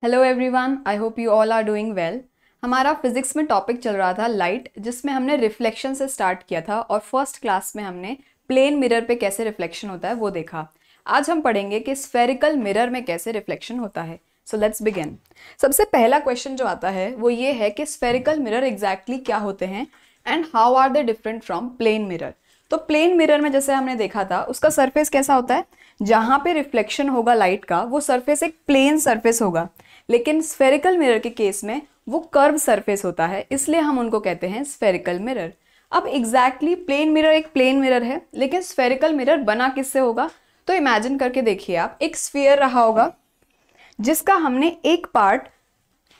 Hello everyone, I hope you all are doing well. हमारा physics में topic चल रहा था लाइट, जिसमें हमने रिफ्लेक्शन से स्टार्ट किया था और फर्स्ट क्लास में हमने प्लेन मिरर पे कैसे रिफ्लेक्शन होता है वो देखा। आज हम पढ़ेंगे कि स्फेरिकल मिरर में कैसे रिफ्लेक्शन होता है। So let's begin. सबसे पहला क्वेश्चन जो आता है वो ये है कि स्फेरिकल मिरर एग्जैक्टली क्या होते हैं and how are they different from plane mirror. तो प्लेन मिरर में जैसे हमने देखा था उसका सरफेस कैसा होता है, जहां पे रिफ्लेक्शन होगा लाइट का वो सरफेस एक प्लेन सरफेस होगा, लेकिन स्फेरिकल मिरर के केस में वो कर्व सरफेस होता है, इसलिए हम उनको कहते हैं स्फेरिकल मिरर। अब एग्जैक्टली प्लेन मिरर एक प्लेन मिरर है, लेकिन स्फेरिकल मिरर बना किससे होगा? तो इमेजिन करके देखिए, आप एक स्फीयर रहा होगा जिसका हमने एक पार्ट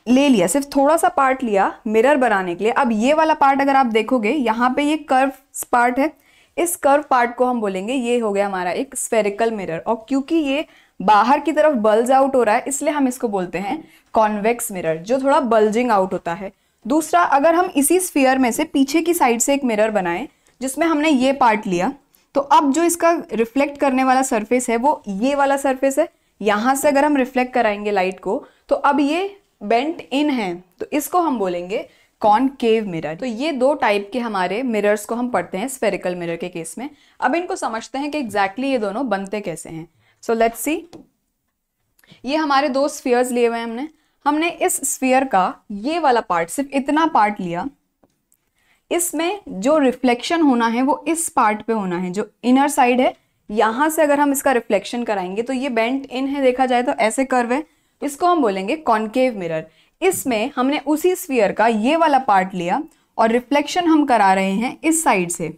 ले लिया, सिर्फ थोड़ा सा पार्ट लिया मिरर बनाने के लिए। अब ये वाला पार्ट अगर आप देखोगे, यहाँ पे ये कर्व पार्ट है, इस कर्व पार्ट को हम बोलेंगे ये हो गया हमारा एक स्फेरिकल मिरर। और क्योंकि ये बाहर की तरफ बल्ज आउट हो रहा है, इसलिए हम इसको बोलते हैं कॉन्वेक्स मिरर, जो थोड़ा बल्जिंग आउट होता है। दूसरा, अगर हम इसी स्फीयर में से पीछे की साइड से एक मिरर बनाएं जिसमें हमने ये पार्ट लिया, तो अब जो इसका रिफ्लेक्ट करने वाला सरफेस है वो ये वाला सरफेस है। यहां से अगर हम रिफ्लेक्ट कराएंगे लाइट को, तो अब ये बेंट इन है, तो इसको हम बोलेंगे कॉनकेव मिरर। तो ये दो टाइप के हमारे मिरर्स को हम पढ़ते हैं स्फेरिकल मिरर के केस में। अब इनको समझते हैं कि एग्जैक्टली ये दोनों बनते कैसे हैं। So let's see. ये हमारे दो स्फीयर्स लिए हुए हैं हमने इस स्फीयर का ये वाला पार्ट, सिर्फ इतना पार्ट लिया। इसमें जो रिफ्लेक्शन होना है वो इस पार्ट पे होना है, जो इनर साइड है। यहां से अगर हम इसका रिफ्लेक्शन कराएंगे तो ये बेंट इन है, देखा जाए तो ऐसे कर्व है, इसको हम बोलेंगे कॉनकेव मिरर। इसमें हमने उसी स्फीयर का ये वाला पार्ट लिया और रिफ्लेक्शन हम करा रहे हैं इस साइड से,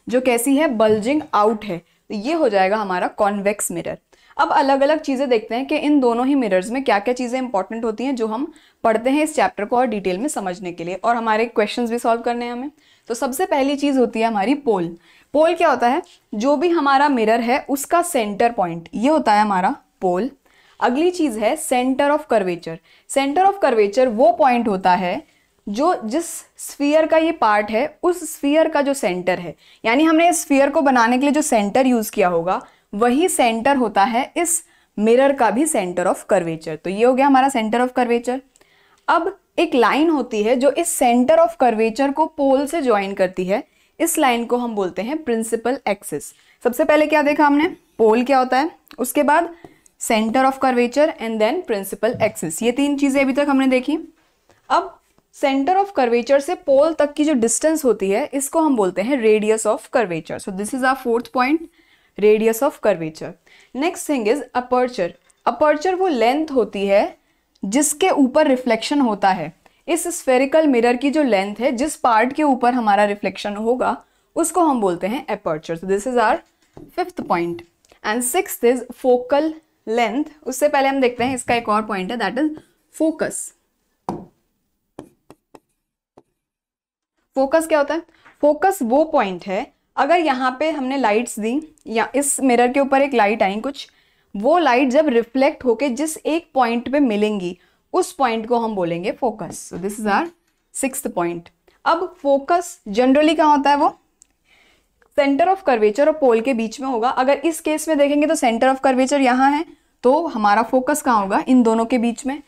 जो कैसी है, बल्जिंग आउट है, तो ये हो जाएगा हमारा कॉन्वेक्स मिरर। अब अलग अलग चीजें देखते हैं कि इन दोनों ही मिरर्स में क्या क्या चीजें इंपॉर्टेंट होती हैं, जो हम पढ़ते हैं इस चैप्टर को और डिटेल में समझने के लिए, और हमारे क्वेश्चंस भी सॉल्व करने हैं हमें। तो सबसे पहली चीज होती है हमारी पोल। पोल क्या होता है? जो भी हमारा मिरर है उसका सेंटर पॉइंट, ये होता है हमारा पोल। अगली चीज है centre of curvature. Centre of curvature वो पॉइंट होता है जो जिस स्फीयर का ये पार्ट है उस स्फीयर का जो सेंटर है, यानी हमने इस स्फीयर को बनाने के लिए जो सेंटर यूज किया होगा वही सेंटर होता है इस मिरर का भी सेंटर ऑफ कर्वेचर। तो ये हो गया हमारा सेंटर ऑफ कर्वेचर। अब एक लाइन होती है जो इस सेंटर ऑफ कर्वेचर को पोल से ज्वाइन करती है, इस लाइन को हम बोलते हैं प्रिंसिपल एक्सिस। सबसे पहले क्या देखा हमने? पोल क्या होता है, उसके बाद centre of curvature and then principal axis. ये तीन चीजें अभी तक हमने देखी। अब सेंटर ऑफ कर्वेचर से पोल तक की जो डिस्टेंस होती है इसको हम बोलते हैं radius of curvature. So this is our fourth point, radius of curvature. Next thing is aperture. Aperture वो लेंथ होती है जिसके ऊपर रिफ्लेक्शन होता है। इस स्फेरिकल मिरर की जो लेंथ है, जिस पार्ट के ऊपर हमारा रिफ्लेक्शन होगा, उसको हम बोलते हैं aperture. So this is our fifth point. And sixth is focal length. उससे पहले हम देखते हैं इसका एक और पॉइंट है, दैट इज फोकस। फोकस क्या होता है? फोकस वो पॉइंट है, अगर यहाँ पे हमने लाइट्स दी या इस मिरर के ऊपर एक लाइट आई कुछ, वो लाइट जब रिफ्लेक्ट होके जिस एक पॉइंट पे मिलेंगी उस पॉइंट को हम बोलेंगे focus. So this is our sixth point. अब फोकस जनरली कहाँ होता है? वो सेंटर ऑफ कर्वेचर और पोल के बीच में होगा। अगर इस केस में देखेंगे तो सेंटर ऑफ कर्वेचर यहाँ है, तो हमारा फोकस कहाँ होगा? इन दोनों के बीच में।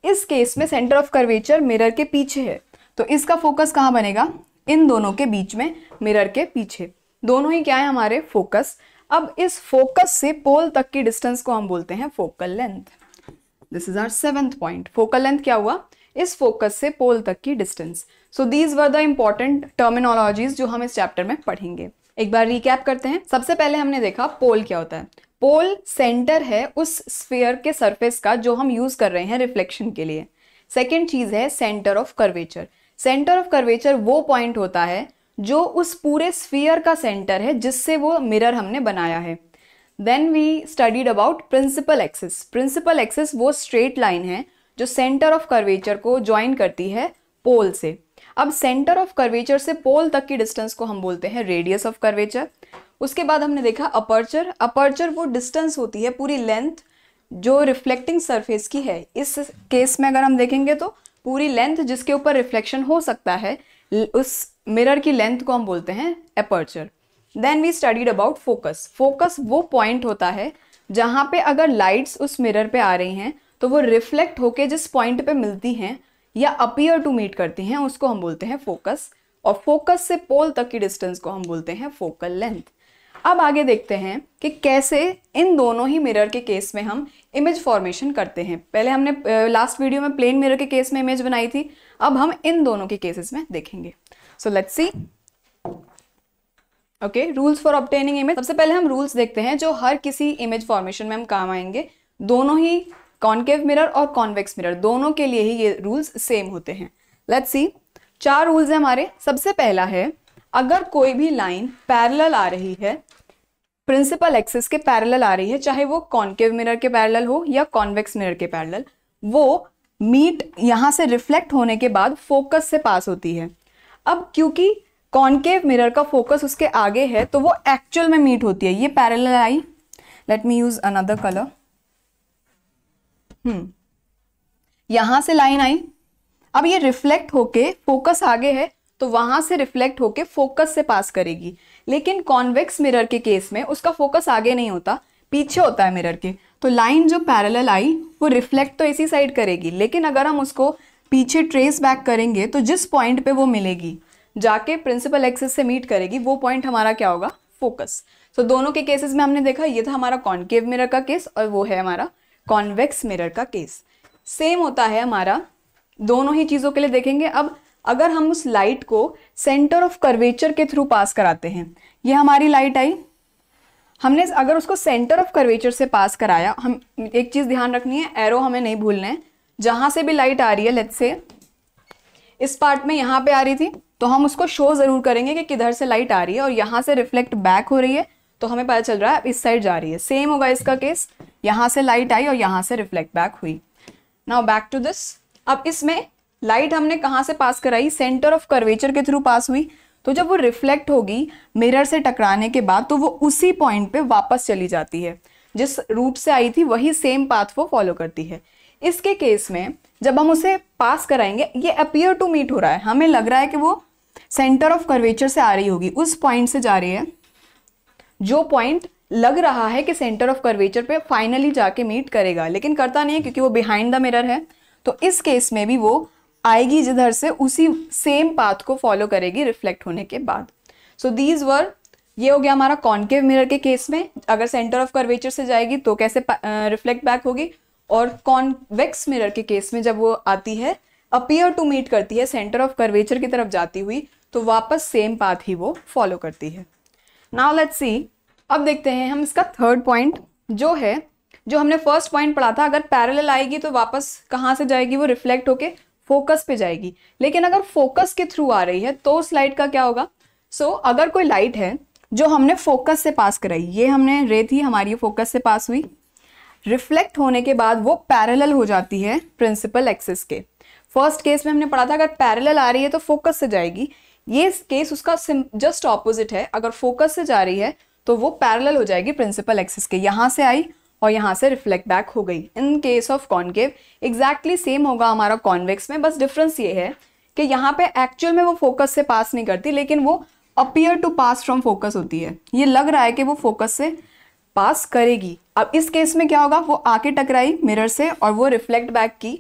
इस केस में सेंटर ऑफ कर्वेचर मिरर के पीछे है, तो इसका फोकस कहाँ बनेगा? इन दोनों के बीच में, मिरर के पीछे। दोनों ही क्या है हमारे? फोकस। अब इस फोकस से पोल तक की डिस्टेंस को हम बोलते हैं focal length. This is our seventh point. Focal length क्या हुआ? इस फोकस से पोल तक की distance. So these were the important terminologies जो हम इस चैप्टर में पढ़ेंगे। एक बार रिकैप करते हैं। सबसे पहले हमने देखा पोल क्या होता है। पोल सेंटर है उस स्फीयर के सरफेस का जो हम यूज कर रहे हैं रिफ्लेक्शन के लिए। सेकेंड चीज है centre of curvature. Centre of curvature वो पॉइंट होता है जो उस पूरे स्फीयर का सेंटर है जिससे वो मिरर हमने बनाया है। Then we studied about principal axis. Principal axis वो स्ट्रेट लाइन है जो सेंटर ऑफ कर्वेचर को ज्वाइन करती है पोल से। अब सेंटर ऑफ कर्वेचर से पोल तक की डिस्टेंस को हम बोलते हैं रेडियस ऑफ कर्वेचर। उसके बाद हमने देखा अपर्चर। अपर्चर वो डिस्टेंस होती है, पूरी लेंथ जो रिफ्लेक्टिंग सरफेस की है। इस केस में अगर हम देखेंगे तो पूरी लेंथ जिसके ऊपर रिफ्लेक्शन हो सकता है, उस मिरर की लेंथ को हम बोलते हैं aperture. Then we studied about focus. Focus वो पॉइंट होता है जहां पे अगर लाइट्स उस मिरर पे आ रही हैं तो वो रिफ्लेक्ट होके जिस पॉइंट पे मिलती हैं या अपीयर टू मीट करती हैं उसको हम बोलते हैं फोकस, और फोकस से पोल तक की डिस्टेंस को हम बोलते हैं फोकल लेंथ। अब आगे देखते हैं कि कैसे इन दोनों ही मिरर के केस में हम इमेज फॉर्मेशन करते हैं। पहले हमने लास्ट वीडियो में प्लेन मिरर के केस में इमेज बनाई थी, अब हम इन दोनों के केसेस में देखेंगे। So let's see. Okay, rules for obtaining image. सबसे पहले हम रूल्स देखते हैं जो हर किसी इमेज फॉर्मेशन में हम काम आएंगे। दोनों ही कॉन्केव मिरर और कॉन्वेक्स मिरर दोनों के लिए ही ये रूल्स सेम होते हैं। लेट्स सी, 4 रूल्स हैं हमारे। सबसे पहला है, अगर कोई भी लाइन पैरेलल आ रही है, प्रिंसिपल एक्सिस के पैरेलल आ रही है, चाहे वो कॉन्केव मिरर के पैरेलल हो या कॉन्वेक्स मिरर के पैरेलल, वो मीट यहां से रिफ्लेक्ट होने के बाद फोकस से पास होती है। अब क्योंकि कॉन्केव मिरर का फोकस उसके आगे है तो वो एक्चुअल में मीट होती है। ये parallel I, let me use another colour. यहां से लाइन आई, अब ये रिफ्लेक्ट होके फोकस आगे है तो वहां से रिफ्लेक्ट होके फोकस से पास करेगी। लेकिन कॉन्वेक्स मिरर के केस में उसका फोकस आगे नहीं होता, पीछे होता है मिरर के। तो लाइन जो पैरेलल आई वो रिफ्लेक्ट तो इसी साइड करेगी, लेकिन अगर हम उसको पीछे ट्रेस बैक करेंगे तो जिस पॉइंट पे वो मिलेगी, जाके प्रिंसिपल एक्सिस से मीट करेगी, वो पॉइंट हमारा क्या होगा? फोकस। तो दोनों के केसेस में हमने देखा, ये था हमारा कॉन्केव मिरर का केस और वो है हमारा कॉन्वेक्स मिरर का केस। सेम होता है हमारा दोनों ही चीजों के लिए देखेंगे। अब अगर हम उस लाइट को सेंटर ऑफ कर्वेचर के थ्रू पास कराते हैं, ये हमारी लाइट आई, हमने अगर उसको सेंटर ऑफ कर्वेचर से पास कराया, हम एक चीज ध्यान रखनी है, एरो हमें नहीं भूलना है। जहां से भी लाइट आ रही है, लेट्स से इस पार्ट में यहाँ पे आ रही थी, तो हम उसको शो जरूर करेंगे कि किधर से लाइट आ रही है, और यहाँ से रिफ्लेक्ट बैक हो रही है तो हमें पता चल रहा है इस साइड जा रही है। सेम होगा इसका केस, यहाँ से लाइट आई और यहाँ से रिफ्लेक्ट बैक हुई। Now back to this. अब इसमें लाइट हमने कहाँ से पास कराई? सेंटर ऑफ कर्वेचर के थ्रू पास हुई। तो जब वो रिफ्लेक्ट होगी मिरर से टकराने के बाद, तो वो उसी पॉइंट पे वापस चली जाती है, जिस रूट से आई थी वही सेम पाथ वो फॉलो करती है। इसके केस में जब हम उसे पास कराएंगे, ये अपीयर टू मीट हो रहा है, हमें लग रहा है कि वो सेंटर ऑफ कर्वेचर से आ रही होगी, उस पॉइंट से जा रही है जो पॉइंट लग रहा है कि सेंटर ऑफ कर्वेचर पे फाइनली जाके मीट करेगा, लेकिन करता नहीं है क्योंकि वो बिहाइंड द मिरर है। तो इस केस में भी वो आएगी जिधर से, उसी सेम पाथ को फॉलो करेगी रिफ्लेक्ट होने के बाद। सो दीज वर, ये हो गया हमारा कॉन्केव मिरर के केस में, अगर सेंटर ऑफ कर्वेचर से जाएगी तो कैसे रिफ्लेक्ट बैक होगी, और कॉन्वेक्स मिरर के केस में जब वो आती है, अपीयर टू मीट करती है सेंटर ऑफ कर्वेचर की तरफ जाती हुई, तो वापस सेम पाथ ही वो फॉलो करती है। नाउ लेट्स सी, अब देखते हैं हम इसका थर्ड पॉइंट, जो है जो हमने फर्स्ट पॉइंट पढ़ा था, अगर पैरेलल आएगी तो वापस कहाँ से जाएगी? वो रिफ्लेक्ट होके फोकस पे जाएगी। लेकिन अगर फोकस के थ्रू आ रही है तो उस लाइट का क्या होगा? सो अगर कोई लाइट है जो हमने फोकस से पास कराई, ये हमने रे थी हमारी, फोकस से पास हुई, रिफ्लेक्ट होने के बाद वो पैरेलल हो जाती है प्रिंसिपल एक्सिस के। फर्स्ट केस में हमने पढ़ा था अगर पैरेलल आ रही है तो फोकस से जाएगी, ये केस उसका जस्ट ऑपोजिट है, अगर फोकस से जा रही है तो वो पैरेलल हो जाएगी प्रिंसिपल एक्सिस के, यहां से आई और यहाँ से रिफ्लेक्ट बैक हो गई। इन case of concave exactly same होगा हमारा कॉन्वेक्स में, बस डिफरेंस ये है कि यहाँ पे एक्चुअल में वो फोकस से पास नहीं करती, लेकिन वो appear to pass from focus होती है, ये लग रहा है कि वो फोकस से पास करेगी। अब इस केस में क्या होगा? वो आके टकराई मिरर से और वो रिफ्लेक्ट बैक की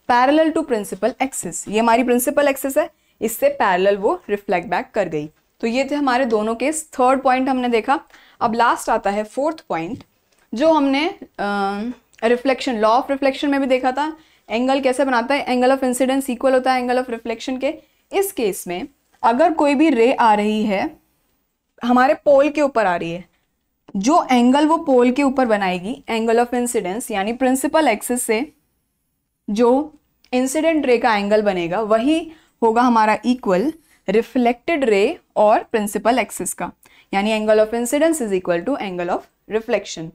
पैरेलल टू प्रिंसिपल एक्सिस, ये हमारी प्रिंसिपल एक्सिस है, इससे पैरेलल वो रिफ्लेक्ट बैक कर गई। तो ये थे हमारे दोनों केस। थर्ड पॉइंट हमने देखा। अब लास्ट आता है फोर्थ पॉइंट, जो हमने रिफ्लेक्शन, लॉ ऑफ रिफ्लेक्शन में भी देखा था, एंगल कैसे बनाता है, एंगल ऑफ इंसिडेंस इक्वल होता है एंगल ऑफ रिफ्लेक्शन के। इस केस में अगर कोई भी रे आ रही है हमारे पोल के ऊपर आ रही है, जो एंगल वो पोल के ऊपर बनाएगी, एंगल ऑफ इंसिडेंस यानी प्रिंसिपल एक्सिस से जो इंसिडेंट रे का एंगल बनेगा, वही होगा हमारा इक्वल रिफ्लेक्टेड रे और प्रिंसिपल एक्सिस का, यानी angle of incidence is equal to angle of reflection.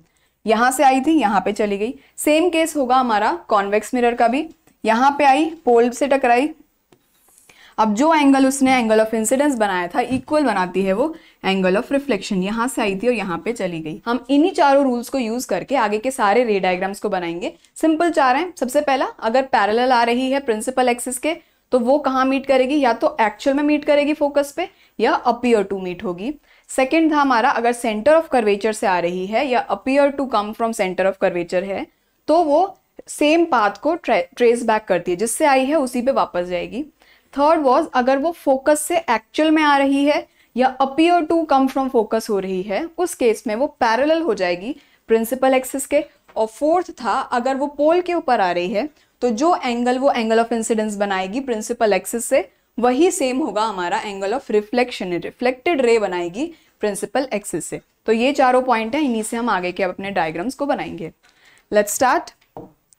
यहां से आई थी यहां पे चली गई। सेम केस होगा हमारा कॉन्वेक्स मिरर का भी, यहां पे आई, पोल से टकराई, अब जो एंगल उसने एंगल ऑफ इंसिडेंस बनाया था इक्वल बनाती है वो एंगल ऑफ रिफ्लेक्शन, यहां से आई थी और यहां पे चली गई। हम इन्हीं चारों रूल्स को यूज करके आगे के सारे रे डायग्राम्स को बनाएंगे। सिंपल 4 हैं। सबसे पहला, अगर पैरेलल आ रही है प्रिंसिपल एक्सिस के तो वो कहाँ मीट करेगी? या तो एक्चुअल में मीट करेगी फोकस पे, या अपीयर टू मीट होगी। सेकेंड था हमारा, अगर सेंटर ऑफ कर्वेचर से आ रही है या appear to come from centre of curvature है, तो वो सेम पाथ को ट्रेस बैक करती है, जिससे आई है उसी पे वापस जाएगी। थर्ड वॉज अगर वो फोकस से एक्चुअल में आ रही है या appear to come from focus हो रही है, उस केस में वो पैरेलल हो जाएगी प्रिंसिपल एक्सिस के। और फोर्थ था अगर वो पोल के ऊपर आ रही है तो जो एंगल वो एंगल ऑफ इंसिडेंस बनाएगी प्रिंसिपल एक्सिस से, वही सेम होगा हमारा angle of reflection, reflected ray बनाएगी प्रिंसिपल एक्सिस से। तो ये चारों पॉइंट हैं, इन्हीं से हम आगे के अपने डायग्राम्स को बनाएंगे। Let's start.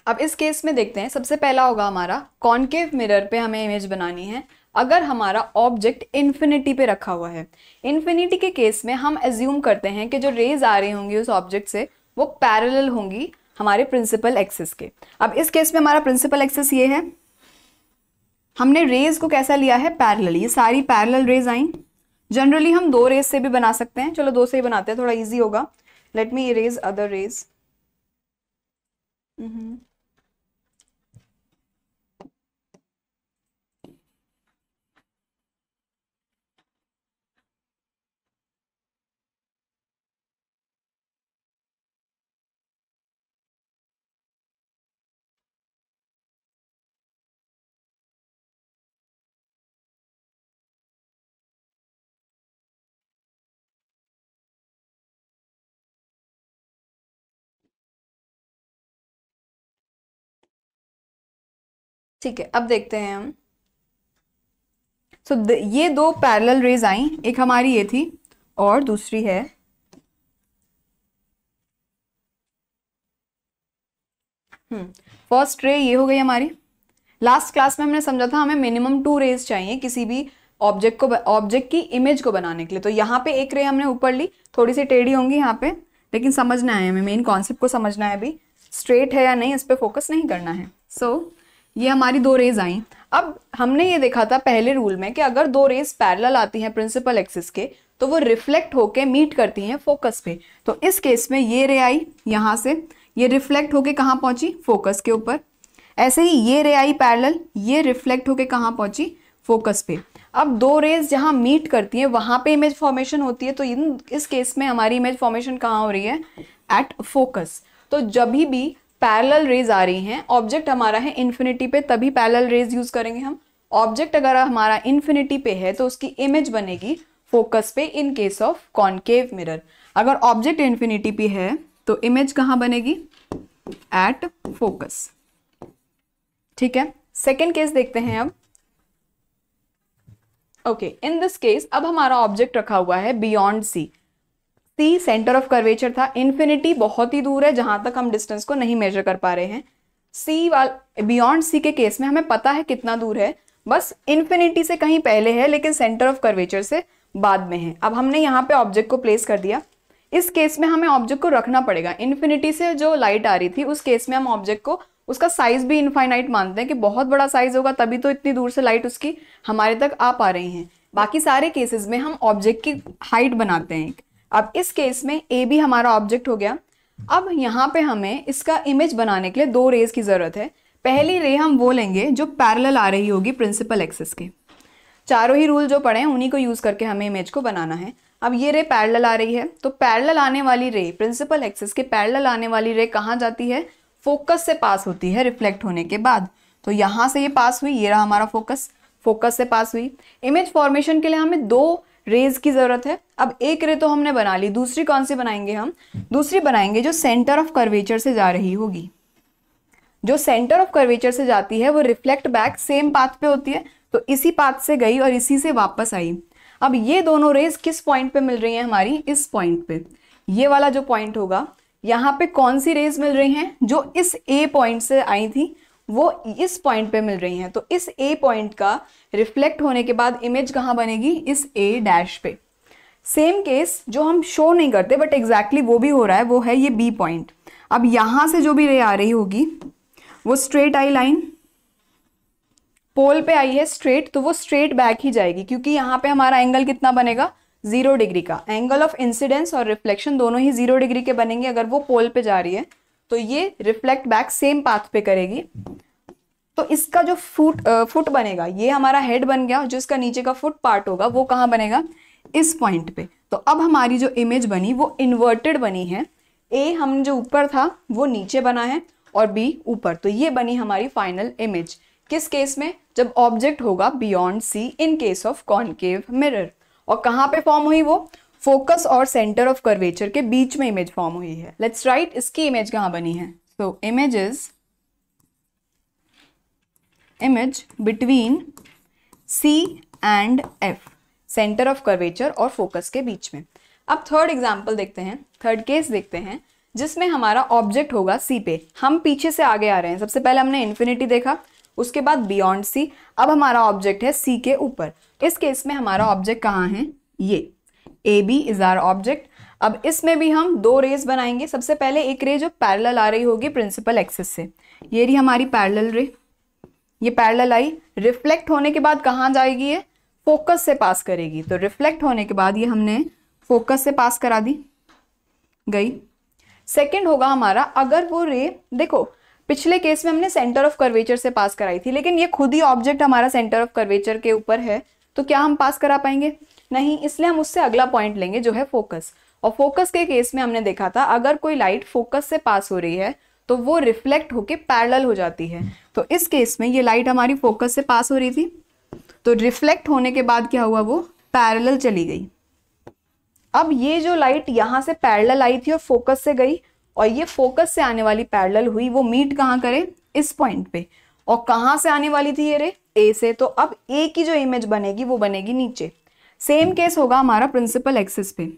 अब इस केस में देखते हैं, सबसे पहला होगा हमारा कॉनकेव मिरर पे हमें इमेज बनानी है अगर हमारा ऑब्जेक्ट इन्फिनिटी पे रखा हुआ है। इन्फिनिटी के केस में हम एज्यूम करते हैं कि जो रेज आ रही होंगी उस ऑब्जेक्ट से वो पैरेलल होंगी हमारे प्रिंसिपल एक्सिस के। अब इस केस में हमारा प्रिंसिपल एक्सिस ये है, हमने रेज को कैसा लिया है, पैरेलल। ये सारी पैरेलल रेज आई। जनरली हम 2 रेज से भी बना सकते हैं, चलो 2 से ही बनाते हैं, थोड़ा इजी होगा। Let me erase other rays. ठीक है, अब देखते हैं हम। ये 2 पैरेलल रेज आई, एक हमारी ये थी और दूसरी है फर्स्ट रे ये हो गई हमारी। लास्ट क्लास में हमने समझा था हमें मिनिमम 2 रेज चाहिए किसी भी ऑब्जेक्ट की इमेज को बनाने के लिए। तो यहाँ पे एक रे हमने ऊपर ली, थोड़ी सी टेढ़ी होंगी यहाँ पे, लेकिन समझना है हमें, मेन कॉन्सेप्ट को समझना है। अभी स्ट्रेट है या नहीं इस पर फोकस नहीं करना है। ये हमारी 2 रेज आई। अब हमने ये देखा था पहले रूल में कि अगर 2 रेज पैरेलल आती हैं प्रिंसिपल एक्सिस के तो वो रिफ्लेक्ट होके मीट करती हैं फोकस पे। तो इस केस में ये रे आई यहाँ से, ये रिफ्लेक्ट होके कहाँ पहुंची, फोकस के ऊपर। ऐसे ही ये रे आई पैरेलल, ये रिफ्लेक्ट होके कहाँ पहुंची, फोकस पे। अब 2 रेज जहाँ मीट करती हैं वहां पे इमेज फॉर्मेशन होती है। तो इस केस में हमारी इमेज फॉर्मेशन कहाँ हो रही है, एट फोकस। तो जब भी पैरेलल रेज आ रही हैं, ऑब्जेक्ट हमारा है इन्फिनिटी पे, तभी पैरेलल रेज यूज करेंगे हम। ऑब्जेक्ट अगर हमारा इन्फिनिटी पे है तो उसकी इमेज बनेगी फोकस पे इन केस ऑफ कॉनकेव मिरर। अगर ऑब्जेक्ट इन्फिनिटी पे है तो इमेज कहाँ बनेगी, एट फोकस। ठीक है, सेकेंड केस देखते हैं अब। ओके, इन दिस केस अब हमारा ऑब्जेक्ट रखा हुआ है beyond C. C centre of curvature था, इन्फिनिटी बहुत ही दूर है जहां तक हम डिस्टेंस को नहीं मेजर कर पा रहे हैं। सी बियॉन्ड सी के केस में हमें पता है कितना दूर है, बस इन्फिनिटी से कहीं पहले है लेकिन सेंटर ऑफ कर्वेचर से बाद में है। अब हमने यहाँ पे ऑब्जेक्ट को प्लेस कर दिया। इस केस में हमें ऑब्जेक्ट को रखना पड़ेगा, इन्फिनिटी से जो लाइट आ रही थी उस केस में हम ऑब्जेक्ट को, उसका साइज भी इनफाइनाइट मानते हैं कि बहुत बड़ा साइज होगा तभी तो इतनी दूर से लाइट उसकी हमारे तक आ पा रही है। बाकी सारे केसेस में हम ऑब्जेक्ट की हाइट बनाते हैं। अब इस केस में ए भी हमारा ऑब्जेक्ट हो गया। अब यहाँ पे हमें इसका इमेज बनाने के लिए 2 रेज की जरूरत है। पहली रे हम वो लेंगे जो पैरेलल आ रही होगी प्रिंसिपल एक्सिस के। चारों ही रूल जो पढ़े हैं उन्हीं को यूज करके हमें इमेज को बनाना है। अब ये रे पैरेलल आ रही है तो पैरेलल आने वाली रे, प्रिंसिपल एक्सिस के पैरेलल आने वाली रे कहाँ जाती है, फोकस से पास होती है रिफ्लेक्ट होने के बाद। तो यहाँ से ये पास हुई, ये रहा हमारा फोकस, फोकस से पास हुई। इमेज फॉर्मेशन के लिए हमें 2 रेज की जरूरत है। अब एक रे तो हमने बना ली, दूसरी कौन सी बनाएंगे हम, दूसरी बनाएंगे जो सेंटर ऑफ कर्वेचर से जा रही होगी। जो सेंटर ऑफ कर्वेचर से जाती है वो रिफ्लेक्ट बैक सेम पाथ पे होती है, तो इसी पाथ से गई और इसी से वापस आई। अब ये दोनों रेज किस पॉइंट पे मिल रही हैं हमारी, इस पॉइंट पे। ये वाला जो पॉइंट होगा, यहाँ पे कौन सी रेज मिल रही हैं, जो इस ए पॉइंट से आई थी वो इस पॉइंट पे मिल रही हैं। तो इस ए पॉइंट का रिफ्लेक्ट होने के बाद इमेज कहाँ बनेगी, इस ए डैश पे। सेम केस जो हम शो नहीं करते बट एग्जैक्टली वो भी हो रहा है, वो है ये बी पॉइंट। अब यहाँ से जो भी रे आ रही होगी वो स्ट्रेट आई लाइन, पोल पे आई है स्ट्रेट, तो वो स्ट्रेट बैक ही जाएगी क्योंकि यहाँ पे हमारा एंगल कितना बनेगा, 0 डिग्री का। एंगल ऑफ इंसिडेंस और रिफ्लेक्शन दोनों ही 0 डिग्री के बनेंगे अगर वो पोल पे जा रही है, तो ये रिफ्लेक्ट बैक सेम पाथ पे करेगी। तो इसका जो फुट बनेगा, ये हमारा हेड बन गया, जो इसका नीचे का फुट पार्ट होगा वो कहाँ बनेगा, इस पॉइंट पे। तो अब हमारी जो इमेज बनी वो इन्वर्टेड बनी है। ए हम जो ऊपर था वो नीचे बना है और बी ऊपर। तो ये बनी हमारी फाइनल इमेज। किस केस में? जब ऑब्जेक्ट होगा beyond C in case of concave mirror. और कहाँ पे फॉर्म हुई वो? फोकस और सेंटर ऑफ कर्वेचर के बीच में इमेज फॉर्म हुई है। लेट्स राइट इसकी इमेज कहाँ बनी है। So image is image between C and F, centre of curvature और फोकस के बीच में। अब थर्ड एग्जाम्पल देखते हैं, थर्ड केस देखते हैं, जिसमें हमारा ऑब्जेक्ट होगा सी पे। हम पीछे से आगे आ रहे हैं। सबसे पहले हमने इन्फिनिटी देखा, उसके बाद बियॉन्ड सी। अब हमारा ऑब्जेक्ट है सी के ऊपर। इस केस में हमारा ऑब्जेक्ट कहाँ है? ये A B is our object. अब इसमें भी हम दो रेज बनाएंगे। सबसे पहले एक रे जो पैरेलल आ रही होगी प्रिंसिपल एक्सिस से, ये रही हमारी पैरेलल रे। ये पैरेलल आई, रिफ्लेक्ट होने के बाद कहाँ जाएगी? ये फोकस से पास करेगी। तो रिफ्लेक्ट होने के बाद ये हमने फोकस से पास करा दी, गई। सेकंड होगा हमारा, अगर वो रे, देखो पिछले केस में हमने सेंटर ऑफ कर्वेचर से पास कराई थी, लेकिन ये खुद ही ऑब्जेक्ट हमारा सेंटर ऑफ कर्वेचर के ऊपर है, तो क्या हम पास करा पाएंगे? नहीं। इसलिए हम उससे अगला पॉइंट लेंगे जो है फोकस। और फोकस के केस में हमने देखा था अगर कोई लाइट फोकस से पास हो रही है तो वो रिफ्लेक्ट होके पैरेलल हो जाती है। तो इस केस में ये लाइट हमारी फोकस से पास हो रही थी, तो रिफ्लेक्ट होने के बाद क्या हुआ? वो पैरेलल चली गई। अब ये जो लाइट यहाँ से पैरेलल आई थी और फोकस से गई, और ये फोकस से आने वाली पैरेलल हुई, वो मीट कहाँ करे? इस पॉइंट पे। और कहाँ से आने वाली थी ये रे? ए से। तो अब ए की जो इमेज बनेगी वो बनेगी नीचे। सेम केस होगा हमारा प्रिंसिपल एक्सिस पे।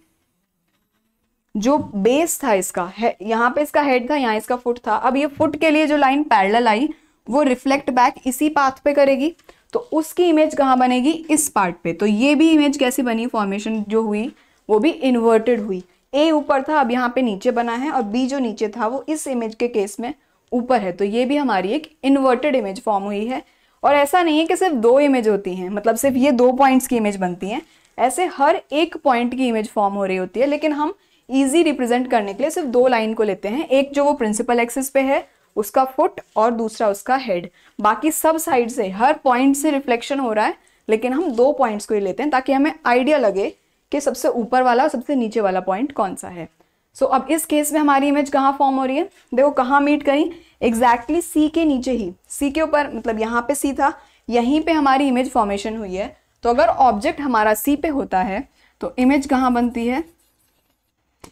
जो बेस था इसका है, यहाँ पे इसका हेड था, यहाँ इसका फुट था। अब ये फुट के लिए जो लाइन पैरेलल आई वो रिफ्लेक्ट बैक इसी पाथ पे करेगी, तो उसकी इमेज कहाँ बनेगी? इस पार्ट पे। तो ये भी इमेज कैसी बनी? फॉर्मेशन जो हुई वो भी इन्वर्टेड हुई। ए ऊपर था, अब यहाँ पे नीचे बना है, और बी जो नीचे था वो इस इमेज के केस में ऊपर है। तो ये भी हमारी एक इन्वर्टेड इमेज फॉर्म हुई है। और ऐसा नहीं है कि सिर्फ दो इमेज होती हैं, मतलब सिर्फ ये दो पॉइंट्स की इमेज बनती हैं। ऐसे हर एक पॉइंट की इमेज फॉर्म हो रही होती है, लेकिन हम इजी रिप्रेजेंट करने के लिए सिर्फ दो लाइन को लेते हैं। एक जो वो प्रिंसिपल एक्सिस पे है उसका फुट, और दूसरा उसका हेड। बाकी सब साइड से हर पॉइंट से रिफ्लेक्शन हो रहा है, लेकिन हम दो पॉइंट्स को ही लेते हैं ताकि हमें आइडिया लगे कि सबसे ऊपर वाला और सबसे नीचे वाला पॉइंट कौन सा है। सो अब इस केस में हमारी इमेज कहाँ फॉर्म हो रही है? देखो कहाँ मीट करी? एग्जैक्टली सी के नीचे ही, सी के ऊपर, मतलब यहाँ पे सी था, यहीं पे हमारी इमेज फॉर्मेशन हुई है। तो अगर ऑब्जेक्ट हमारा सी पे होता है तो इमेज कहाँ बनती है?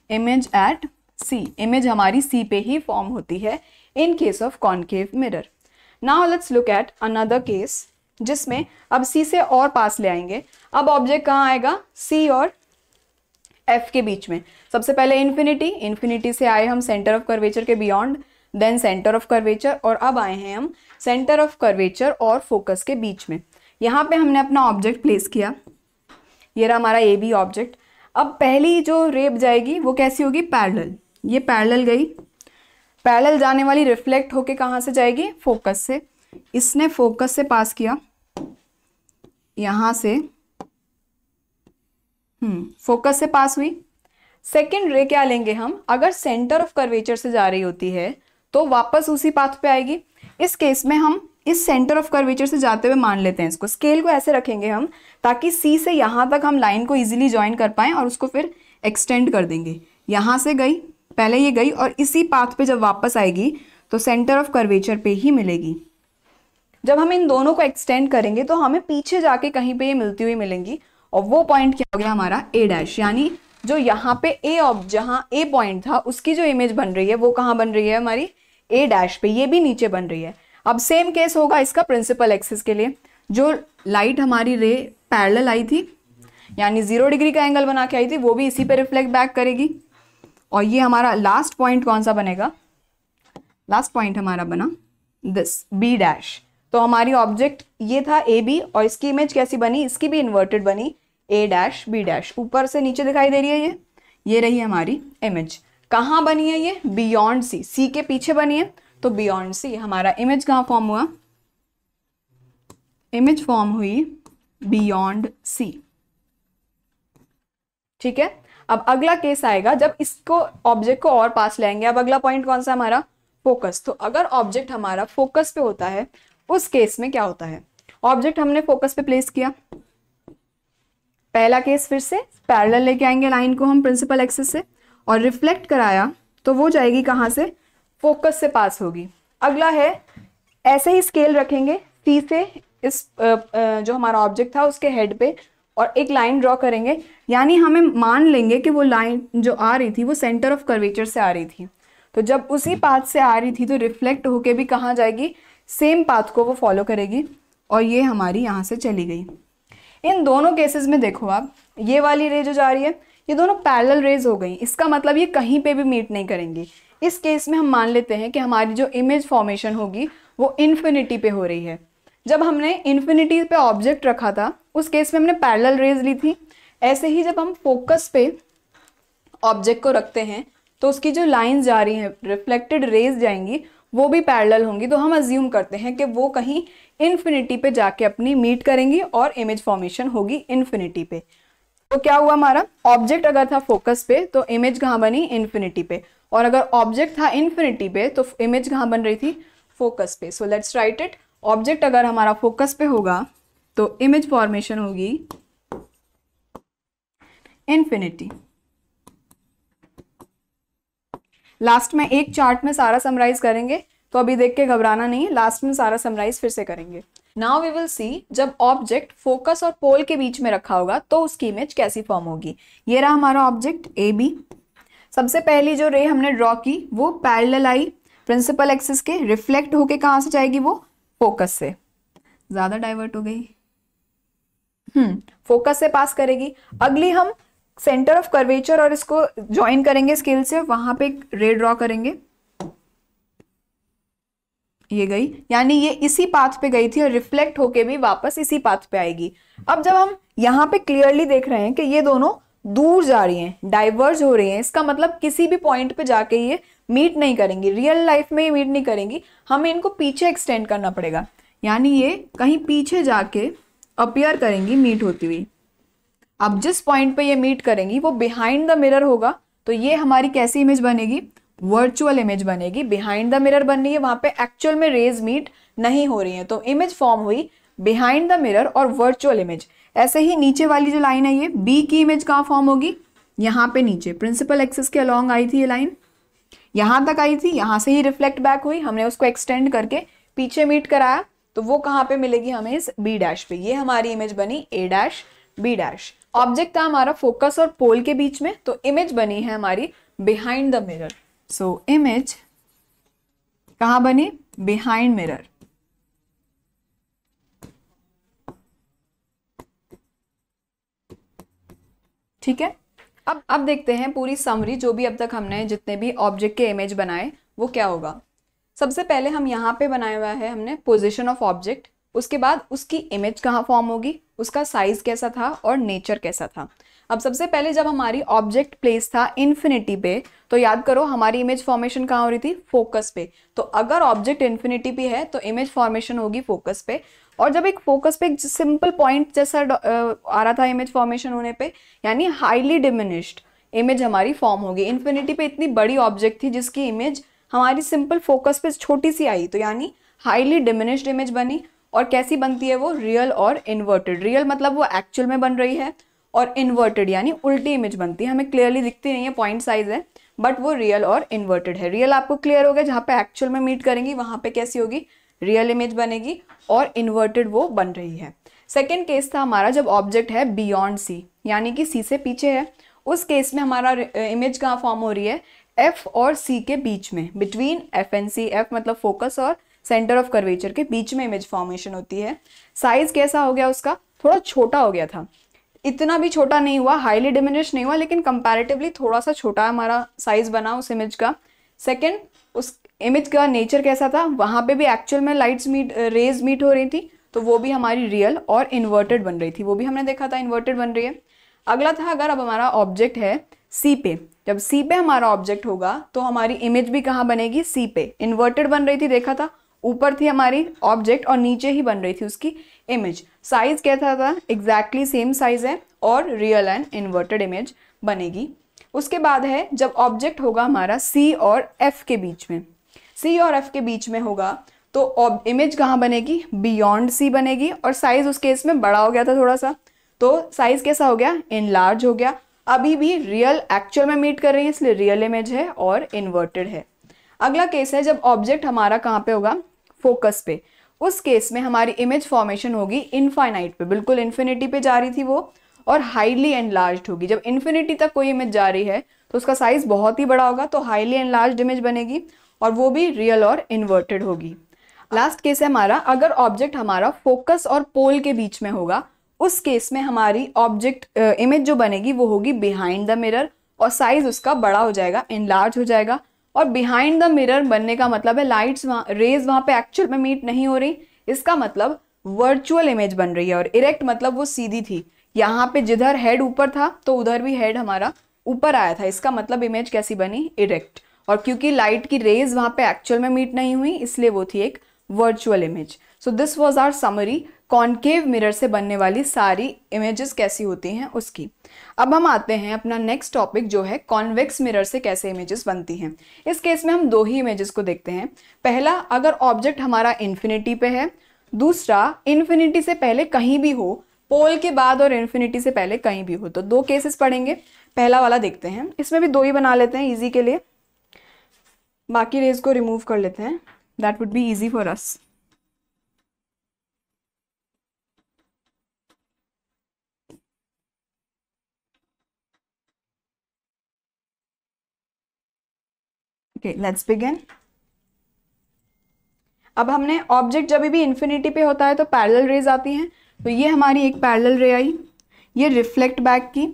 Image at C. इमेज हमारी सी पे ही फॉर्म होती है इन case of concave mirror. Now let's look at another case, जिसमें अब सी से और पास ले आएंगे। अब ऑब्जेक्ट कहाँ आएगा? सी और एफ के बीच में। सबसे पहले इन्फिनिटी, इन्फिनिटी से आए हम सेंटर ऑफ कर्वेचर के beyond, then centre of curvature, और अब आए हैं हम सेंटर ऑफ कर्वेचर और फोकस के बीच में। यहाँ पे हमने अपना ऑब्जेक्ट प्लेस किया, ये रहा हमारा ए बी ऑब्जेक्ट। अब पहली जो रेब जाएगी वो कैसी होगी? पैरेलल। ये पैरेलल गई, पैरेलल जाने वाली रिफ्लेक्ट होके कहाँ से जाएगी? फोकस से। इसने फोकस से पास किया, यहां से फोकस से पास हुई। सेकेंड रे क्या लेंगे हम? अगर सेंटर ऑफ कर्वेचर से जा रही होती है तो वापस उसी पाथ पे आएगी। इस केस में हम इस सेंटर ऑफ कर्वेचर से जाते हुए मान लेते हैं इसको। स्केल को ऐसे रखेंगे हम ताकि सी से यहाँ तक हम लाइन को इजीली ज्वाइन कर पाएं, और उसको फिर एक्सटेंड कर देंगे। यहाँ से गई, पहले ये गई, और इसी पाथ पे जब वापस आएगी तो सेंटर ऑफ कर्वेचर पे ही मिलेगी। जब हम इन दोनों को एक्सटेंड करेंगे तो हमें पीछे जाके कहीं पे ये मिलती हुई मिलेंगी, और वो पॉइंट क्या हो गया हमारा? ए डैश। यानी जो यहाँ पे जहाँ ए पॉइंट था उसकी जो इमेज बन रही है वो कहाँ बन रही है? हमारी ए डैश पे। ये भी नीचे बन रही है। अब सेम केस होगा इसका प्रिंसिपल एक्सिस के लिए। जो लाइट हमारी रे पैरेलल आई थी, यानी 0 डिग्री का एंगल बना के आई थी, वो भी इसी पे रिफ्लेक्ट बैक करेगी। और ये हमारा लास्ट पॉइंट कौन सा बनेगा? लास्ट पॉइंट हमारा बना दिस बी डैश। तो हमारी ऑब्जेक्ट ये था ए बी, और इसकी इमेज कैसी बनी? इसकी भी इन्वर्टेड बनी, ए डैश बी डैश। ऊपर से नीचे दिखाई दे रही है ये रही हमारी इमेज। कहाँ बनी है ये? Beyond C. सी के पीछे बनी है, तो बियॉन्ड सी हमारा इमेज कहाँ फॉर्म हुआ? इमेज फॉर्म हुई बियॉन्ड सी। ठीक है। अब अगला केस आएगा जब इसको ऑब्जेक्ट को और पास लाएंगे। अब अगला पॉइंट कौन सा हमारा? फोकस। तो अगर ऑब्जेक्ट हमारा फोकस पे होता है उस केस में क्या होता है? ऑब्जेक्ट हमने फोकस पे प्लेस किया, पहला केस फिर से पैरेलल लेके आएंगे लाइन को हम प्रिंसिपल एक्सिस से, और रिफ्लेक्ट कराया तो वो जाएगी कहाँ से? फोकस से पास होगी। अगला है ऐसे ही स्केल रखेंगे सी से इस जो हमारा ऑब्जेक्ट था उसके हेड पे और एक लाइन ड्रॉ करेंगे, यानी हमें मान लेंगे कि वो लाइन जो आ रही थी वो सेंटर ऑफ कर्वेचर से आ रही थी। तो जब उसी पाथ से आ रही थी तो रिफ्लेक्ट होके भी कहाँ जाएगी, सेम पाथ को वो फॉलो करेगी और ये हमारी यहाँ से चली गई। इन दोनों केसेस में देखो आप, ये वाली रे जो जा रही है ये दोनों पैरेलल रेज हो गई, इसका मतलब ये कहीं पे भी मीट नहीं करेंगी। इस केस में हम मान लेते हैं कि हमारी जो इमेज फॉर्मेशन होगी वो इन्फिनिटी पे हो रही है। जब हमने इन्फिनिटी पे ऑब्जेक्ट रखा था उस केस में हमने पैरेलल रेज ली थी। ऐसे ही जब हम फोकस पे ऑब्जेक्ट को रखते हैं तो उसकी जो लाइंस जा रही हैं, रिफ्लेक्टेड रेज जाएंगी, वो भी पैरेलल होंगी। तो हम अज्यूम करते हैं कि वो कहीं इन्फिनिटी पे जाके अपनी मीट करेंगी और इमेज फॉर्मेशन होगी इन्फिनिटी पे। तो क्या हुआ, हमारा ऑब्जेक्ट अगर था फोकस पे तो इमेज कहाँ बनी, इन्फिनिटी पे, और अगर ऑब्जेक्ट था इन्फिनिटी पे तो इमेज कहाँ बन रही थी, फोकस पे। So let's write it. Object अगर हमारा फोकस पे होगा तो इमेज फॉर्मेशन होगी इन्फिनिटी। लास्ट में एक चार्ट में सारा समराइज करेंगे, तो अभी देख के घबराना नहीं है, लास्ट में सारा समराइज फिर से करेंगे। नाउ वी विल सी जब ऑब्जेक्ट फोकस और पोल के बीच में रखा होगा तो उसकी इमेज कैसी फॉर्म होगी। ये रहा हमारा ऑब्जेक्ट ए बी। सबसे पहली जो रे हमने ड्रॉ की वो पैरेलल आई प्रिंसिपल एक्सिस के, रिफ्लेक्ट होके कहाँ से जाएगी, वो फोकस से। ज्यादा डाइवर्ट हो गई, फोकस से पास करेगी। अगली हम सेंटर ऑफ कर्वेचर और इसको ज्वाइन करेंगे स्केल से, वहां पे एक रे ड्रॉ करेंगे, ये गई, यानी ये इसी पाथ पे गई थी और रिफ्लेक्ट होके भी वापस इसी पाथ पे आएगी। अब जब हम यहाँ पे क्लियरली देख रहे हैं कि ये दोनों दूर जा रही हैं, डाइवर्ज हो रही हैं, इसका मतलब किसी भी पॉइंट पे जाके ये मीट नहीं करेंगी, रियल लाइफ में ये मीट नहीं करेंगी, हमें इनको पीछे एक्सटेंड करना पड़ेगा, यानी ये कहीं पीछे जाके अपीयर करेंगी मीट होती हुई। अब जिस पॉइंट पे ये मीट करेंगी वो बिहाइंड द मिरर होगा, तो ये हमारी कैसी इमेज बनेगी, वर्चुअल इमेज बनेगी। बिहाइंड द मिरर बन रही है, वहां पे एक्चुअल में रेज मीट नहीं हो रही है, तो इमेज फॉर्म हुई बिहाइंड द मिरर और वर्चुअल इमेज। ऐसे ही नीचे वाली जो लाइन है ये बी की इमेज कहाँ फॉर्म होगी, यहाँ पे नीचे प्रिंसिपल एक्सिस के अलॉन्ग आई थी ये लाइन, यहाँ तक आई थी, यहाँ से ही रिफ्लेक्ट बैक हुई, हमने उसको एक्सटेंड करके पीछे मीट कराया, तो वो कहाँ पे मिलेगी हमें, इस बी डैश पे। ये हमारी इमेज बनी ए डैश बी डैश। ऑब्जेक्ट था हमारा फोकस और पोल के बीच में, तो इमेज बनी है हमारी behind the mirror. So image कहाँ बनी, बिहाइंड मिरर। ठीक है, अब देखते हैं पूरी समरी, जो भी अब तक हमने जितने भी ऑब्जेक्ट के इमेज बनाए वो क्या होगा। सबसे पहले हम यहाँ पे बनाया हुआ है हमने पोजीशन ऑफ ऑब्जेक्ट, उसके बाद उसकी इमेज कहाँ फॉर्म होगी, उसका साइज कैसा था और नेचर कैसा था। अब सबसे पहले जब हमारी ऑब्जेक्ट प्लेस था इन्फिनिटी पे, तो याद करो हमारी इमेज फॉर्मेशन कहाँ हो रही थी, फोकस पे। तो अगर ऑब्जेक्ट इन्फिनिटी पे है तो इमेज फॉर्मेशन होगी फोकस पे, और जब एक फोकस पे एक सिंपल पॉइंट जैसा आ रहा था इमेज फॉर्मेशन होने पे, यानी हाईली डिमिनिश्ड इमेज हमारी फॉर्म होगी। इन्फिनिटी पे इतनी बड़ी ऑब्जेक्ट थी जिसकी इमेज हमारी सिंपल फोकस पे छोटी सी आई, तो यानी हाईली डिमिनिश्ड इमेज बनी। और कैसी बनती है वो, रियल और इन्वर्टेड। रियल मतलब वो एक्चुअल में बन रही है, और इन्वर्टेड यानी उल्टी इमेज बनती है, हमें क्लियरली दिखती नहीं है, पॉइंट साइज है, बट वो रियल और इन्वर्टेड है। रियल आपको क्लियर हो गया, जहाँ पे एक्चुअल में मीट करेंगी वहां पे कैसी होगी, रियल इमेज बनेगी, और इन्वर्टेड वो बन रही है। सेकेंड केस था हमारा जब ऑब्जेक्ट है बियॉन्ड सी, यानी कि सी से पीछे है। उस केस में हमारा इमेज कहाँ फॉर्म हो रही है, एफ और सी के बीच में, between F and C. F मतलब फोकस और सेंटर ऑफ कर्वेचर के बीच में इमेज फॉर्मेशन होती है। साइज कैसा हो गया उसका, थोड़ा छोटा हो गया था, इतना भी छोटा नहीं हुआ, हाईली डिमिनिश नहीं हुआ, लेकिन कंपैरेटिवली थोड़ा सा छोटा हमारा साइज बना उस इमेज का। सेकंड, उस इमेज का नेचर कैसा था, वहां पे भी एक्चुअल में लाइट्स मीट, रेज मीट हो रही थी, तो वो भी हमारी रियल और इन्वर्टेड बन रही थी, वो भी हमने देखा था इन्वर्टेड बन रही है। अगला था अगर अब हमारा ऑब्जेक्ट है सी पे, जब सी पे हमारा ऑब्जेक्ट होगा तो हमारी इमेज भी कहाँ बनेगी, सी पे। इन्वर्टेड बन रही थी, देखा था, ऊपर थी हमारी ऑब्जेक्ट और नीचे ही बन रही थी उसकी इमेज। साइज कैसा था, एग्जैक्टली सेम साइज है, और रियल एंड इन्वर्टेड इमेज बनेगी। उसके बाद है जब ऑब्जेक्ट होगा हमारा सी और एफ के बीच में, सी और एफ के बीच में होगा तो इमेज कहाँ बनेगी, बियॉन्ड सी बनेगी, और साइज उस केस में बड़ा हो गया था थोड़ा सा, तो साइज कैसा हो गया, इनलार्ज हो गया। अभी भी रियल एक्चुअल में मीट कर रही है, इसलिए रियल इमेज है और इन्वर्टेड है। अगला केस है जब ऑब्जेक्ट हमारा कहाँ पे होगा, फोकस पे। उस केस में हमारी इमेज फॉर्मेशन होगी इनफाइनाइट पे, बिल्कुल इन्फिनिटी पे जा रही थी वो, और हाईली एनलार्ज्ड होगी। जब इन्फिनिटी तक कोई इमेज जा रही है तो उसका साइज बहुत ही बड़ा होगा, तो हाईली एनलार्ज्ड इमेज बनेगी, और वो भी रियल और इन्वर्टेड होगी। लास्ट केस है हमारा, अगर ऑब्जेक्ट हमारा फोकस और पोल के बीच में होगा, उस केस में हमारी ऑब्जेक्ट इमेज जो बनेगी वो होगी बिहाइंड द मिरर, और साइज उसका बड़ा हो जाएगा, एनलार्ज हो जाएगा। और बिहाइंड द मिरर बनने का मतलब है लाइट्स रेज वहां पे एक्चुअल में मीट नहीं हो रही, इसका मतलब वर्चुअल इमेज बन रही है। और इरेक्ट मतलब वो सीधी थी, यहाँ पे जिधर हेड ऊपर था तो उधर भी हेड हमारा ऊपर आया था, इसका मतलब इमेज कैसी बनी, इरेक्ट। और क्योंकि लाइट की रेज वहां पे एक्चुअल में मीट नहीं हुई, इसलिए वो थी एक virtual image. So this was our summary, concave mirror से बनने वाली सारी इमेजेस कैसी होती हैं उसकी। अब हम आते हैं अपना नेक्स्ट टॉपिक जो है कॉन्वेक्स मिरर से कैसे इमेजेस बनती हैं। इस केस में हम दो ही इमेजेस को देखते हैं। पहला, अगर ऑब्जेक्ट हमारा इन्फिनिटी पे है, दूसरा इन्फिनिटी से पहले कहीं भी हो, पोल के बाद और इन्फिनिटी से पहले कहीं भी हो। तो दो केसेस पढ़ेंगे, पहला वाला देखते हैं। इसमें भी दो ही बना लेते हैं इजी के लिए, बाकी रेज को रिमूव कर लेते हैं, that would be easy for us. Okay, let's begin. अब हमने ऑब्जेक्ट जब भी इन्फिनिटी पे होता है तो पैरेलल रेज आती हैं, तो ये हमारी एक पैरेलल रे आई, ये रिफ्लेक्ट बैक की।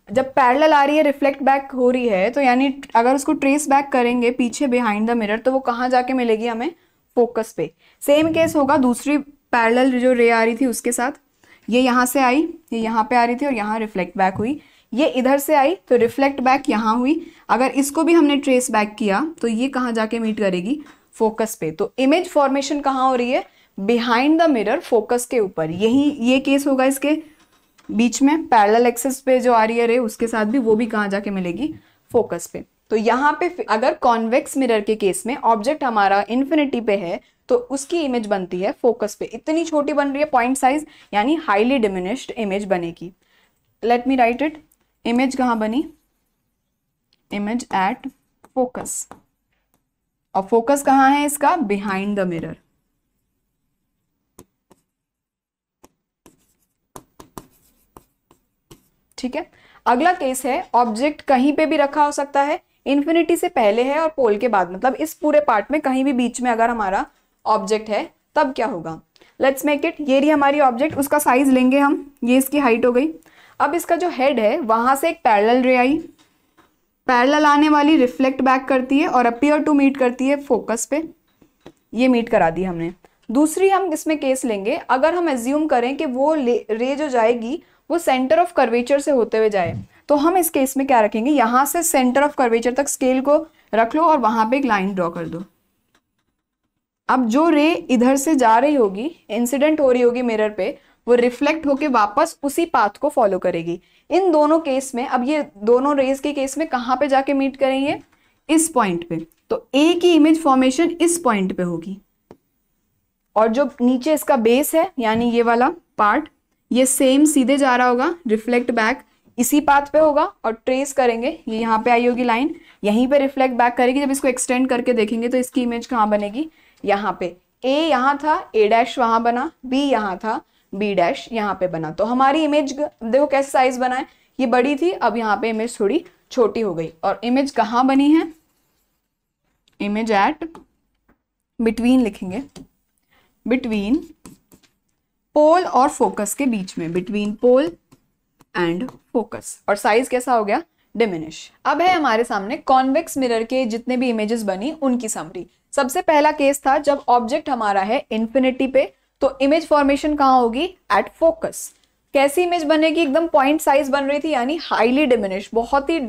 जब पैरेलल आ रही है, रिफ्लेक्ट बैक हो रही है, तो यानी अगर उसको ट्रेस बैक करेंगे पीछे बिहाइंड द मिरर, तो वो कहाँ जाके मिलेगी हमें, फोकस पे। सेम केस होगा दूसरी पैरेलल जो रे आ रही थी उसके साथ, ये यहाँ से आई, ये यहाँ पे आ रही थी और यहाँ रिफ्लेक्ट बैक हुई, ये इधर से आई तो रिफ्लेक्ट बैक यहाँ हुई। अगर इसको भी हमने ट्रेस बैक किया तो ये कहाँ जाके मीट करेगी, फोकस पे। तो इमेज फॉर्मेशन कहाँ हो रही है, बिहाइंड द मिरर, फोकस के ऊपर। यही ये केस होगा इसके बीच में, पैरेलल एक्सिस पे जो आ रही है रे उसके साथ भी, वो भी कहाँ जाके मिलेगी, फोकस पे। तो यहाँ पे अगर कॉन्वेक्स मिरर के केस में ऑब्जेक्ट हमारा इन्फिनिटी पे है तो उसकी इमेज बनती है फोकस पे। इतनी छोटी बन रही है पॉइंट साइज, यानी हाईली डिमिनिश्ड इमेज बनेगी। Let me right it, image कहाँ बनी, इमेज एट फोकस, और फोकस कहाँ है इसका, बिहाइंड द मिरर। ठीक है, अगला केस है, ऑब्जेक्ट कहीं पे भी रखा हो सकता है, इन्फिनिटी से पहले है और पोल के बाद, मतलब इस पूरे पार्ट में कहीं भी बीच में अगर हमारा ऑब्जेक्ट है तब क्या होगा। लेट्स मेक इट, ये रही हमारी ऑब्जेक्ट, उसका साइज लेंगे हम, ये इसकी हाइट हो गई। अब इसका जो हेड है वहां से एक पैरेलल रे आई, पैरेलल आने वाली रिफ्लेक्ट बैक करती है और अपीयर टू मीट करती है फोकस पे, ये मीट करा दी हमने। दूसरी हम इसमें केस लेंगे, अगर हम एज्यूम करें कि वो रे जो जाएगी वो सेंटर ऑफ कर्वेचर से होते हुए जाए, तो हम इस केस में क्या रखेंगे, यहां से सेंटर ऑफ कर्वेचर तक स्केल को रख लो और वहां पे एक लाइन ड्रॉ कर दो। अब जो रे इधर से जा रही होगी, इंसिडेंट हो रही होगी मिरर पे, वो रिफ्लेक्ट होके वापस उसी पाथ को फॉलो करेगी। इन दोनों केस में, अब ये दोनों रेज के केस में कहाँ पे जाके मीट करेंगे, इस पॉइंट पे। तो ए की इमेज फॉर्मेशन इस पॉइंट पे होगी, और जो नीचे इसका बेस है यानी ये वाला पार्ट, ये सेम सीधे जा रहा होगा, रिफ्लेक्ट बैक इसी पाथ पे होगा, और ट्रेस करेंगे, ये यहाँ पे आई होगी लाइन, यहीं पे रिफ्लेक्ट बैक करेगी। जब इसको एक्सटेंड करके देखेंगे तो इसकी इमेज कहाँ बनेगी, यहाँ पे। ए यहाँ था, ए डैश वहां बना, बी यहाँ था, बी डैश यहाँ पे बना। तो हमारी इमेज देखो कैसे साइज बना है, ये बड़ी थी, अब यहाँ पे इमेज थोड़ी छोटी हो गई। और इमेज कहाँ बनी है, इमेज एट बिटवीन लिखेंगे, बिटवीन पोल और फोकस के बीच में, बिटवीन पोल एंड फोकस। और साइज कैसा हो गया, डिमिनिश। अब है हमारे सामने कॉन्वेक्स मिरर के जितने भी इमेजेस बनी उनकी समरी। सबसे पहला केस था जब ऑब्जेक्ट हमारा है इन्फिनिटी पे, तो इमेज फॉर्मेशन कहाँ होगी, एट फोकस। कैसी इमेज बनेगी, एकदम पॉइंट साइज बन रही थी, यानी हाईली डिमिनिश, बहुत ही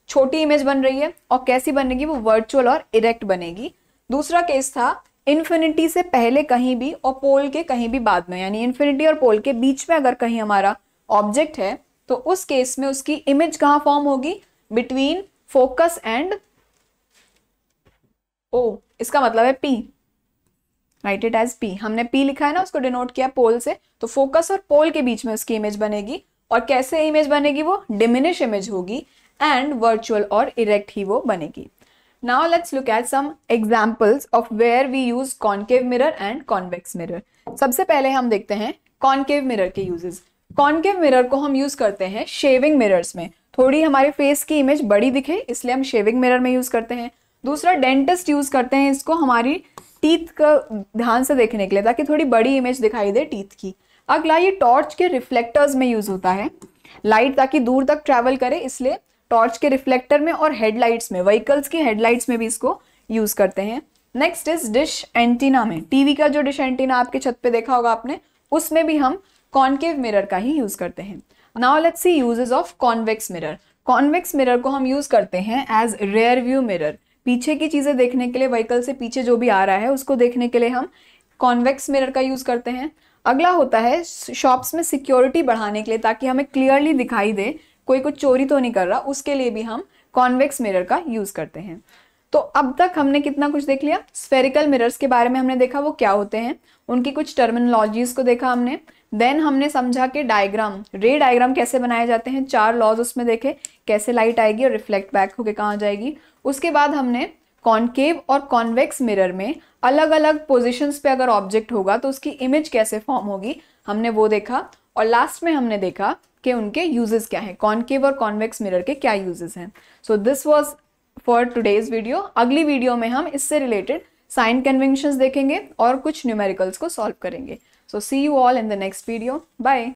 छोटी इमेज बन रही है। और कैसी बनेगी, वो वर्चुअल और इरेक्ट बनेगी। दूसरा केस था इन्फिनिटी से पहले कहीं भी और पोल के कहीं भी बाद में, यानी इन्फिनिटी और पोल के बीच में अगर कहीं हमारा ऑब्जेक्ट है, तो उस केस में उसकी इमेज कहाँ फॉर्म होगी, बिटवीन फोकस एंड ओ, इसका मतलब है P, write it as P. हमने पी लिखा है ना, उसको डिनोट किया पोल से, तो फोकस और पोल के बीच में उसकी इमेज बनेगी। और कैसे इमेज बनेगी, वो डिमिनिश इमेज होगी एंड वर्चुअल और इरेक्ट ही वो बनेगी। Now let's look at some examples of where we use concave mirror and convex mirror. सबसे पहले हम देखते हैं concave mirror के uses. Concave mirror को हम यूज करते हैं शेविंग मिरर्स में, थोड़ी हमारे फेस की इमेज बड़ी दिखे इसलिए हम शेविंग मिरर में यूज करते हैं. दूसरा, डेंटिस्ट यूज करते हैं इसको हमारी टीथ का ध्यान से देखने के लिए, ताकि थोड़ी बड़ी इमेज दिखाई दे टीथ की. अगला, ये टॉर्च के रिफ्लेक्टर्स में यूज होता है, लाइट ताकि दूर तक ट्रैवल करे इसलिए टॉर्च के रिफ्लेक्टर में और हेडलाइट्स में, व्हीकल्स की हेडलाइट्स में भी इसको यूज करते हैं. नेक्स्ट इज डिश एंटीना में, टीवी का जो डिश एंटीना आपके छत पे देखा होगा आपने, उसमें भी हम कॉन्केव मिरर का ही यूज करते हैं. Now let's see uses of convex mirror. Convex mirror को हम यूज करते हैं एज रेयर व्यू मिरर, पीछे की चीजें देखने के लिए, व्हीकल से पीछे जो भी आ रहा है उसको देखने के लिए हम कॉन्वेक्स मिरर का यूज करते हैं. अगला होता है शॉप्स में सिक्योरिटी बढ़ाने के लिए, ताकि हमें क्लियरली दिखाई दे कोई कुछ चोरी तो नहीं कर रहा, उसके लिए भी हम कॉन्वेक्स मिरर का यूज करते हैं. तो अब तक हमने कितना कुछ देख लिया. स्फेरिकल मिरर्स के बारे में हमने देखा वो क्या होते हैं, उनकी कुछ टर्मिनोलॉजीज को देखा हमने. देन हमने समझा कि डायग्राम, रे डायग्राम कैसे बनाए जाते हैं, 4 लॉज उसमें देखे, कैसे लाइट आएगी और रिफ्लेक्ट बैक होके कहाँ जाएगी. उसके बाद हमने कॉन्केव और कॉन्वेक्स मिरर में अलग अलग पोजिशंस पे अगर ऑब्जेक्ट होगा तो उसकी इमेज कैसे फॉर्म होगी, हमने वो देखा. और लास्ट में हमने देखा कि उनके यूजेस क्या हैं, कॉन्केव और कॉन्वेक्स मिरर के क्या यूजेस हैं. सो this was for today's video. अगली वीडियो में हम इससे रिलेटेड साइन कन्वेंशंस देखेंगे और कुछ न्यूमेरिकल्स को सॉल्व करेंगे. So see you all in the next video. Bye.